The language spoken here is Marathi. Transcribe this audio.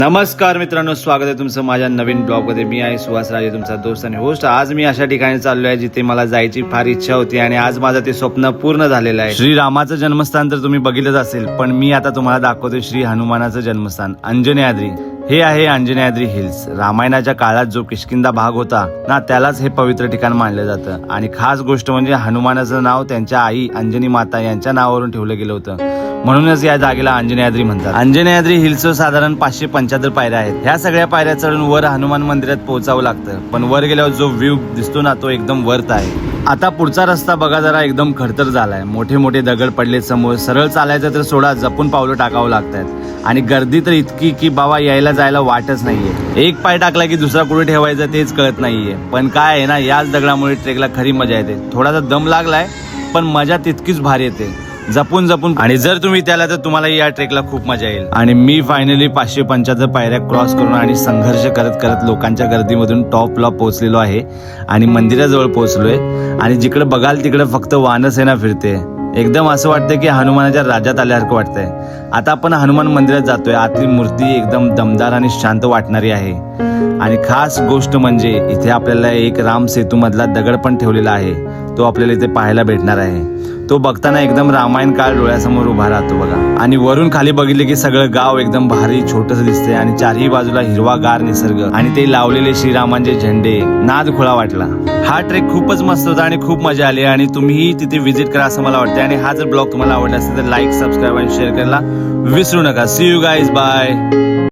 नमस्कार मित्रांनो, स्वागत आहे तुमचं माझ्या नवीन ब्लॉगमध्ये. मी आहे सुहास राजे, तुमचा दोस्त आणि होस्ट. आज मी अशा ठिकाणी चाललो आहे जिथे मला जायची फार इच्छा होती आणि आज माझं ते स्वप्न पूर्ण झालेलं आहे. श्रीरामाचं जन्मस्थान तर तुम्ही बघितलंच असेल, पण मी आता तुम्हाला दाखवतोय श्री हनुमानाचं जन्मस्थान अंजनेयाद्री. हे आहे अंजनेयाद्री हिल्स. रामायणाच्या काळात जो किष्किंधा भाग होता ना, त्यालाच हे पवित्र ठिकाण मानलं जातं. आणि खास गोष्ट म्हणजे हनुमानाचं नाव त्यांच्या आई अंजनी माता यांच्या नावावरून ठेवलं गेलं होतं, म्हणूनच या जागेला अंजनेयाद्री म्हणतात. अंजनेयाद्री हिल्सवर साधारण 575 पायऱ्या आहेत. ह्या सगळ्या पायऱ्या चढून वर हनुमान मंदिरात पोहोचावं लागतं, पण वर गेल्यावर जो व्ह्यू दिसतो ना, तो एकदम वर्थ आहे. आता पुढचा रस्ता बघा, जरा एकदम खडतर झालाय. मोठे मोठे दगड पडले समोर. सरळ चालायचं तर सोडा, जपून पावलं टाकावं लागतात. आणि गर्दी तर इतकी की बाबा यायला जायला वाटच नाहीये. एक पाय टाकला की दुसरा कुठे ठेवायचा तेच कळत नाहीये. पण काय आहे ना, याच दगडामुळे ट्रेकला खरी मजा येते. थोडासा दम लागलाय, पण मजा तितकीच भारी येते. जपून जपून. आणि जर तुम्ही त्याला तर तुम्हाला या ट्रेकला खूप मजा येईल. आणि मी फायनली 575 पायऱ्या क्रॉस करून आणि संघर्ष करत करत लोकांच्या गर्दीमधून टॉपला पोहोचलेलो आहे आणि मंदिराजवळ पोहोचलोय. आणि जिकडे बघाल तिकडे फक्त वानरसेना फिरते. एकदम असं वाटतंय की हनुमानाच्या राज्यात आल्यासारखं वाटतंय. आता आपण हनुमान मंदिरात जातोय. आतली मूर्ती एकदम दमदार आणि शांत वाटणारी आहे. आणि खास गोष्ट म्हणजे इथे आपल्याला एक राम सेतू मधला दगड पण ठेवलेला आहे. तो आपल्याला इथे पाहायला भेटणार आहे. तो बघताना एकदम रामायण काळ डोळ्यासमोर उभा राहतो बघा. आणि वरून खाली बघितले की सगळं गाव एकदम भारी छोटस दिसते आणि चारही बाजूला हिरवागार निसर्ग आणि ते लावलेले श्रीरामांचे झेंडे. नाद खुळा वाटला. हा ट्रेक खूपच मस्त होता आणि खूप मजा आली आणि तुम्हीही तिथे व्हिजिट करा असं मला वाटतं. आणि हा जर ब्लॉग तुम्हाला आवडला असेल तर लाईक, सबस्क्राईब आणि शेअर करायला विसरू नका. See you guys, bye.